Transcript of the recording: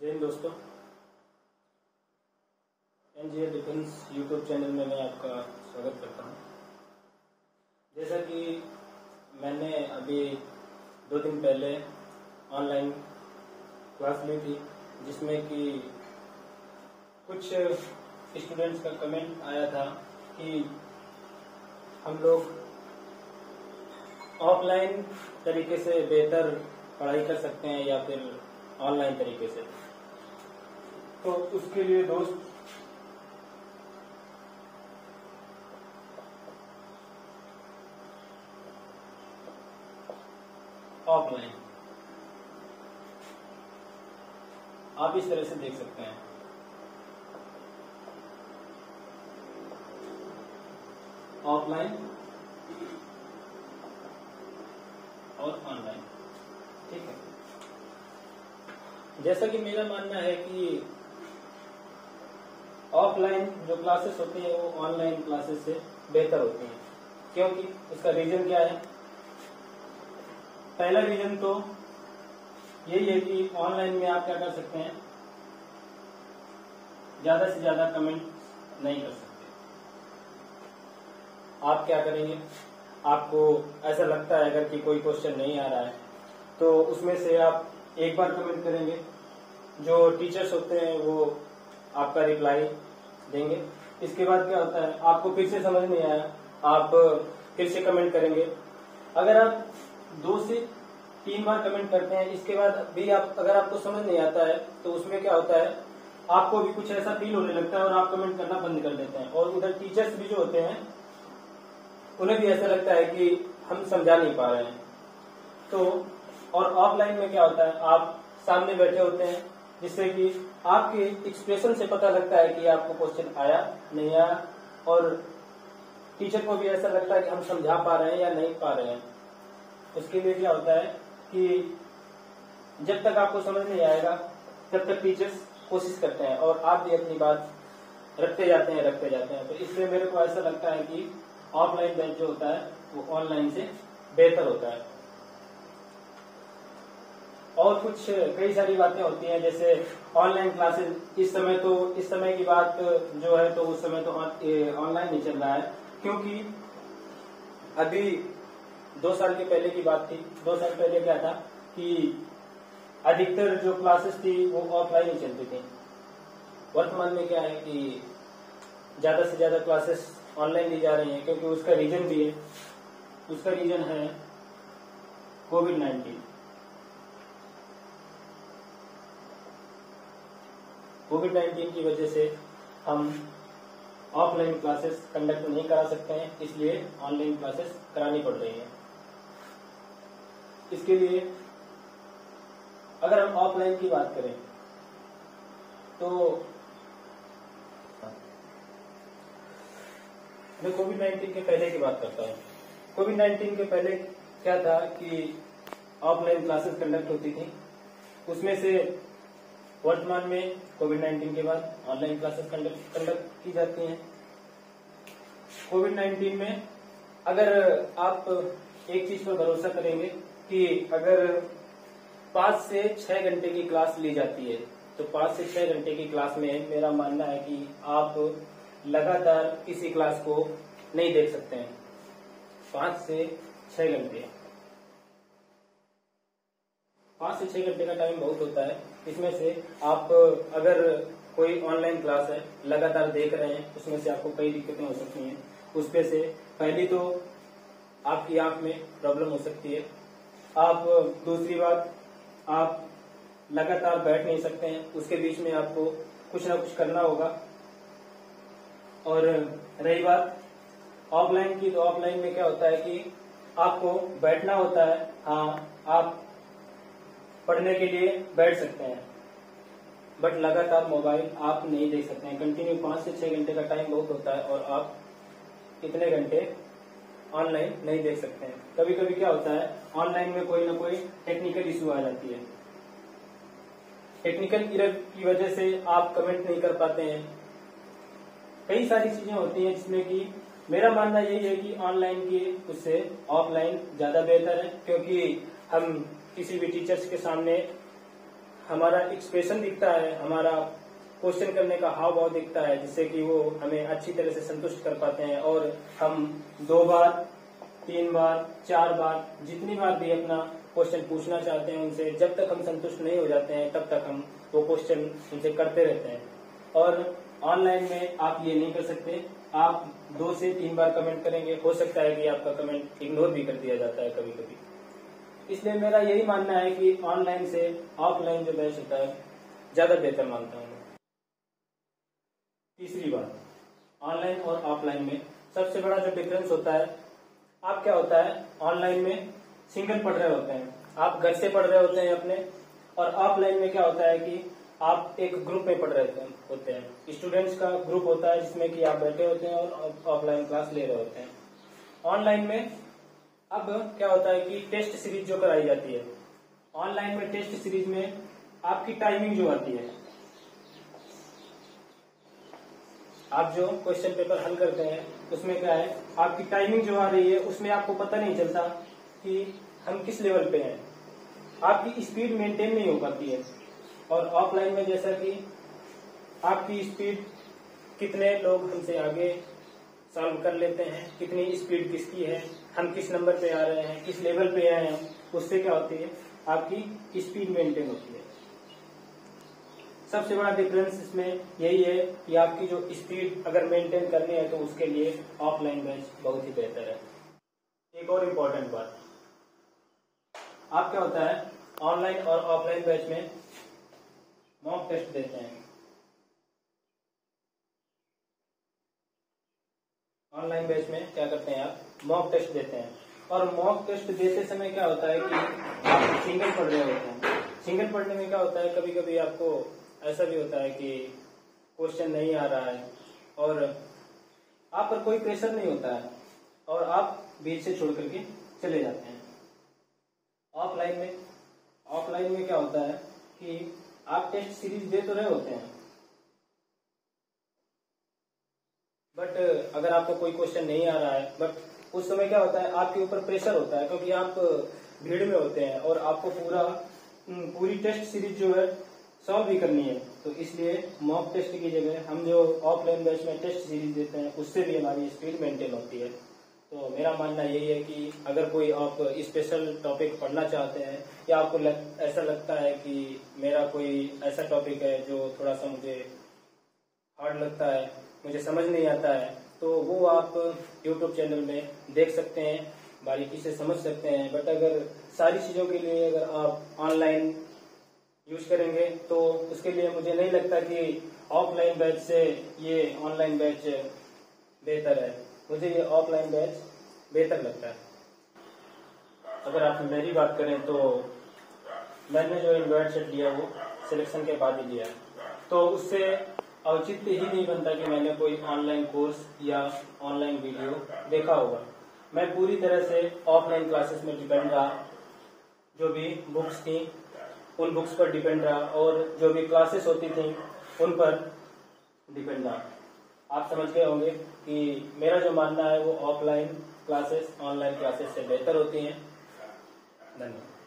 जय हिंद दोस्तों, एनजीए defence YouTube channel में मैं आपका स्वागत करता हूं। जैसा कि मैंने अभी 2 दिन पहले ऑनलाइन क्लास ली थी, जिसमें कि कुछ स्टूडेंट्स का कमेंट आया था कि हम लोग ऑफलाइन तरीके से बेहतर पढ़ाई कर सकते हैं या फिर ऑनलाइन तरीके से। तो उसके लिए दोस्त ऑफलाइन आप इस तरह से देख सकते हैं। ऑफलाइन और ऑनलाइन, ठीक है। जैसा कि मेरा मानना है कि ऑफलाइन जो क्लासेस होती हैं वो ऑनलाइन क्लासेस से बेहतर होती हैं, क्योंकि उसका रीजन क्या है। पहला रीजन तो यही है कि ऑनलाइन में आप क्या कर सकते हैं, ज्यादा से ज्यादा कमेंट नहीं कर सकते। आप क्या करेंगे, आपको ऐसा लगता है अगर कि कोई क्वेश्चन नहीं आ रहा है तो उसमें से आप एक बार कमेंट करेंगे, जो टीचर्स होते हैं वो आपका रिप्लाई देंगे। इसके बाद क्या होता है, आपको फिर से समझ नहीं आया, आप फिर से कमेंट करेंगे। अगर आप 2 से 3 बार कमेंट करते हैं, इसके बाद भी अगर आपको समझ नहीं आता है तो उसमें क्या होता है, आपको भी कुछ ऐसा फील होने लगता है और आप कमेंट करना बंद कर देते हैं। और उधर टीचर्स भी जो होते हैं उन्हें भी ऐसा लगता है कि हम समझा नहीं पा रहे हैं। तो और ऑफलाइन में क्या होता है, आप सामने बैठे होते हैं, जिससे कि आपके एक्सप्रेशन से पता लगता है कि आपको क्वेश्चन आया नहीं आया, और टीचर को भी ऐसा लगता है कि हम समझा पा रहे हैं या नहीं पा रहे हैं। उसके लिए क्या होता है कि जब तक आपको समझ नहीं आएगा तब तक टीचर्स कोशिश करते हैं और आप भी अपनी बात रखते जाते हैं। तो इसलिए मेरे को ऐसा लगता है कि ऑफलाइन बैच जो होता है वो ऑनलाइन से बेहतर होता है। और कुछ कई सारी बातें होती हैं, जैसे ऑनलाइन क्लासेस इस समय की बात जो है, तो उस समय तो ऑनलाइन नहीं चल रहा है, क्योंकि अभी 2 साल के पहले की बात थी। 2 साल पहले क्या था कि अधिकतर जो क्लासेस थी वो ऑफलाइन ही चलती थी। वर्तमान में क्या है कि ज्यादा से ज्यादा क्लासेस ऑनलाइन ली जा रही हैं, क्योंकि उसका रीजन भी है। उसका रीजन है कोविड-19। कोविड-19 की वजह से हम ऑफलाइन क्लासेस कंडक्ट नहीं करा सकते हैं, इसलिए ऑनलाइन क्लासेस करानी पड़ रही है। इसके लिए अगर हम ऑफलाइन की बात करें तो मैं कोविड-19 के पहले की बात करता हूँ। कोविड-19 के पहले क्या था कि ऑफलाइन क्लासेस कंडक्ट होती थी, उसमें से वर्तमान में कोविड-19 के बाद ऑनलाइन क्लासेस कंडक्ट की जाती हैं। कोविड-19 में अगर आप एक चीज पर भरोसा करेंगे कि अगर 5 से 6 घंटे की क्लास ली जाती है, तो 5 से 6 घंटे की क्लास में मेरा मानना है कि आप लगातार किसी क्लास को नहीं देख सकते हैं। 5 से 6 घंटे, 5 से 6 घंटे का टाइम बहुत होता है। इसमें से आप अगर कोई ऑनलाइन क्लास है लगातार देख रहे हैं, उसमें से आपको कई दिक्कतें हो सकती हैं। उसमें से पहली तो आपकी आंख में प्रॉब्लम हो सकती है। दूसरी बात, आप लगातार बैठ नहीं सकते हैं, उसके बीच में आपको कुछ ना कुछ करना होगा। और रही बात ऑफलाइन की, तो ऑफलाइन में क्या होता है कि आपको बैठना होता है। हाँ, आप पढ़ने के लिए बैठ सकते हैं, बट लगातार मोबाइल आप नहीं देख सकते हैं। कंटिन्यू 5 से 6 घंटे का टाइम बहुत होता है और आप इतने घंटे ऑनलाइन नहीं देख सकते हैं। कभी कभी क्या होता है, ऑनलाइन में कोई ना कोई टेक्निकल इशू आ जाती है। टेक्निकल एरर की वजह से आप कमेंट नहीं कर पाते हैं। कई सारी चीजें होती हैं जिसमें कि मेरा मानना यही है कि ऑनलाइन की उससे ऑफलाइन ज्यादा बेहतर है, क्योंकि हम किसी भी टीचर्स के सामने हमारा एक्सप्रेशन दिखता है, हमारा क्वेश्चन करने का हाव भाव दिखता है, जिससे कि वो हमें अच्छी तरह से संतुष्ट कर पाते हैं और हम 2 बार 3 बार 4 बार जितनी बार भी अपना क्वेश्चन पूछना चाहते हैं उनसे, जब तक हम संतुष्ट नहीं हो जाते हैं तब तक हम वो क्वेश्चन उनसे करते रहते हैं। और ऑनलाइन में आप ये नहीं कर सकते, आप 2 से 3 बार कमेंट करेंगे, हो सकता है कि आपका कमेंट इग्नोर भी कर दिया जाता है कभी कभी। इसलिए मेरा यही मानना है कि ऑनलाइन से ऑफलाइन जो बैच होता है ज्यादा बेहतर मानता हूँ। तीसरी बात, ऑनलाइन और ऑफलाइन में सबसे बड़ा जो डिफरेंस होता है, आप क्या होता है ऑनलाइन में सिंगल पढ़ रहे होते हैं, आप घर से पढ़ रहे होते हैं अपने, और ऑफलाइन में क्या होता है कि आप एक ग्रुप में पढ़ रहे होते हैं, स्टूडेंट्स का ग्रुप होता है जिसमें कि आप बैठे होते हैं और ऑफलाइन क्लास ले रहे होते हैं। ऑनलाइन में अब क्या होता है कि टेस्ट सीरीज जो कराई जाती है, ऑनलाइन में टेस्ट सीरीज में आपकी टाइमिंग जो आती है, आप जो क्वेश्चन पेपर हल करते हैं उसमें क्या है, आपकी टाइमिंग जो आ रही है उसमें आपको पता नहीं चलता कि हम किस लेवल पे हैं, आपकी स्पीड मेंटेन नहीं हो पाती है। और ऑफलाइन में जैसा कि आपकी स्पीड, कितने लोग हमसे आगे सॉल्व कर लेते हैं, कितनी स्पीड किसकी है, हम किस नंबर पे आ रहे हैं, किस लेवल पे आए हैं, उससे क्या होती है आपकी स्पीड मेंटेन होती है। सबसे बड़ा डिफरेंस इसमें यही है कि आपकी जो स्पीड अगर मेंटेन करनी है तो उसके लिए ऑफलाइन बैच बहुत ही बेहतर है। एक और इम्पोर्टेंट बात, आप क्या होता है ऑनलाइन और ऑफलाइन बैच में मॉक टेस्ट देते हैं। ऑनलाइन बैच में क्या करते हैं, आप मॉक टेस्ट देते हैं, और मॉक टेस्ट देते समय क्या होता है कि आप सिंगल पढ़ रहे होते हैं। सिंगल पढ़ने में क्या होता है, कभी कभी आपको ऐसा भी होता है कि क्वेश्चन नहीं आ रहा है और आप पर कोई प्रेशर नहीं होता है और आप बीच से छोड़ करके चले जाते हैं। ऑफलाइन में क्या होता है कि आप टेस्ट सीरीज दे तो रहे होते हैं, बट अगर आपको कोई क्वेश्चन नहीं आ रहा है, बट उस समय क्या होता है आपके ऊपर प्रेशर होता है, क्योंकि आप भीड़ में होते हैं और आपको पूरी टेस्ट सीरीज जो है सॉल्व भी करनी है। तो इसलिए मॉक टेस्ट की जगह हम जो ऑफलाइन बैच में टेस्ट सीरीज देते हैं उससे भी हमारी स्पीड मेंटेन होती है। तो मेरा मानना यही है कि अगर कोई आप स्पेशल टॉपिक पढ़ना चाहते हैं या आपको ऐसा लगता है कि मेरा कोई ऐसा टॉपिक है जो थोड़ा सा मुझे हार्ड लगता है, मुझे समझ नहीं आता है, तो वो आप YouTube चैनल में देख सकते हैं, बारीकी से समझ सकते हैं। बट अगर सारी चीज़ों के लिए अगर आप ऑनलाइन यूज करेंगे तो उसके लिए मुझे नहीं लगता कि ऑफलाइन बैच से ये ऑनलाइन बैच बेहतर है। मुझे ये ऑफलाइन बैच बेहतर लगता है। अगर आप मेरी बात करें तो मैंने जो इन्वाइट सेट लिया वो सिलेक्शन के बाद ही लिया है, तो उससे औचित्य ही नहीं बनता कि मैंने कोई ऑनलाइन कोर्स या ऑनलाइन वीडियो देखा होगा। मैं पूरी तरह से ऑफलाइन क्लासेस में डिपेंड रहा, जो भी बुक्स थी उन बुक्स पर डिपेंड रहा और जो भी क्लासेस होती थी उन पर डिपेंड रहा। आप समझ गए होंगे कि मेरा जो मानना है वो ऑफलाइन क्लासेस ऑनलाइन क्लासेस से बेहतर होती हैं। धन्यवाद।